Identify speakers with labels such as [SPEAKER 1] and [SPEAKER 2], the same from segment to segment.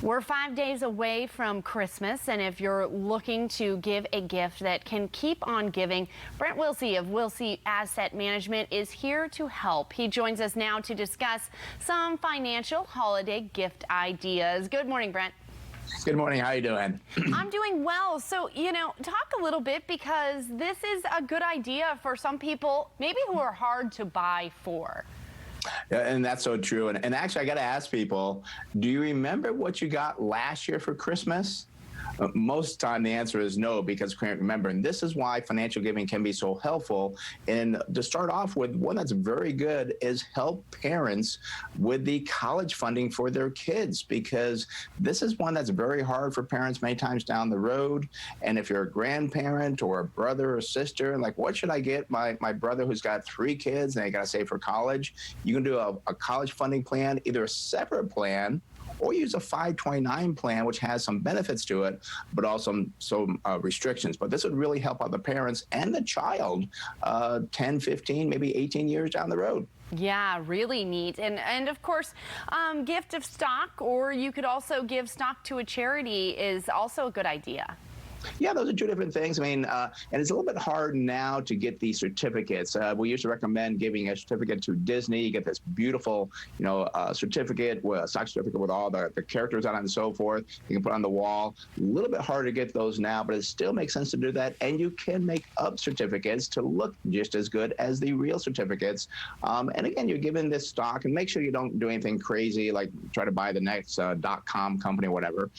[SPEAKER 1] We're 5 days away from Christmas, and if you're looking to give a gift that can keep on giving, Brent Wilsey of Wilsey Asset Management is here to help. He joins us now to discuss some financial holiday gift ideas. Good morning, Brent.
[SPEAKER 2] Good morning. How are you doing?
[SPEAKER 1] I'm doing well. So, talk a little bit, because this is a good idea for some people, maybe who are hard to buy for.
[SPEAKER 2] And that's so true. And actually, I got to ask people, do you remember what you got last year for Christmas? Most of the time, the answer is no, because we can't remember. And this is why financial giving can be so helpful. And to start off with, one that's very good is help parents with the college funding for their kids, because this is one that's very hard for parents many times down the road. And if you're a grandparent or a brother or sister, like, what should I get my brother who's got 3 kids and they got to save for college? You can do a college funding plan, either a separate plan, or use a 529 plan, which has some benefits to it, but also some restrictions. But this would really help out the parents and the child 10, 15, maybe 18 years down the road.
[SPEAKER 1] Yeah, really neat. And of course, gift of stock, or you could also give stock to a charity, is also a good idea.
[SPEAKER 2] Yeah, those are 2 different things. I mean, and it's a little bit hard now to get these certificates. We used to recommend giving a certificate to Disney. You get this beautiful, certificate, stock certificate with all the characters on it and so forth. You can put on the wall. A little bit harder to get those now, but it still makes sense to do that. And you can make up certificates to look just as good as the real certificates. And again, you're given this stock, and make sure you don't do anything crazy, like try to buy the next .com company or whatever.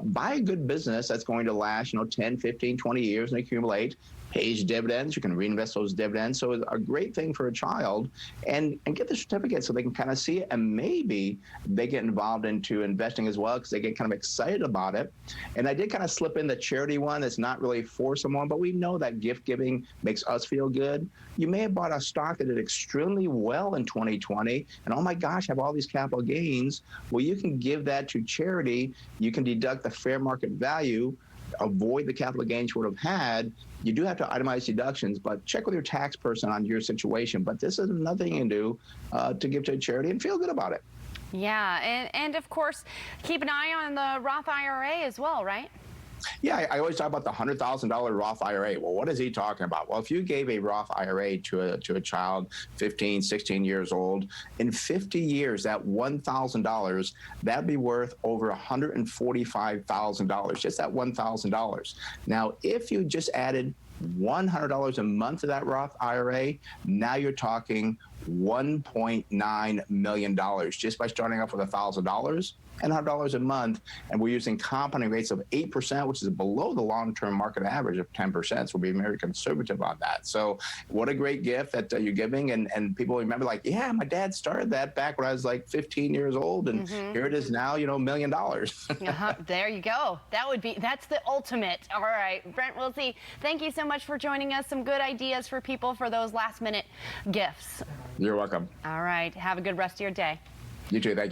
[SPEAKER 2] Buy a good business that's going to last, 10, 15, 20 years and accumulate, pays dividends. You can reinvest those dividends. So it's a great thing for a child, and get the certificate so they can kind of see it, and maybe they get involved into investing as well, because they get kind of excited about it. And I did kind of slip in the charity one. It's not really for someone, but we know that gift giving makes us feel good. You may have bought a stock that did extremely well in 2020, and oh my gosh, have all these capital gains. Well, you can give that to charity. You can deduct the fair market value, avoid the capital gains you would have had. You do have to itemize deductions, but check with your tax person on your situation. But this is another thing you can do to give to a charity and feel good about it.
[SPEAKER 1] Yeah, and of course, keep an eye on the Roth IRA as well, right?
[SPEAKER 2] Yeah, I always talk about the $100,000 Roth IRA. Well, what is he talking about? Well, if you gave a Roth IRA to a child 15, 16 years old, in 50 years, that $1,000, that'd be worth over $145,000, just that $1,000. Now, if you just added $100 a month to that Roth IRA, now you're talking $1.9 million just by starting off with $1,000 and $100 a month. And we're using compounding rates of 8%, which is below the long-term market average of 10%. So we're being very conservative on that. So what a great gift that you're giving. And people remember, like, yeah, my dad started that back when I was like 15 years old. And here it is now, $1 million.
[SPEAKER 1] There you go. That's the ultimate. All right. Brent Wilsey, thank you so much for joining us. Some good ideas for people for those last minute gifts.
[SPEAKER 2] You're welcome.
[SPEAKER 1] All right. Have a good rest of your day.
[SPEAKER 2] You too. Thank you.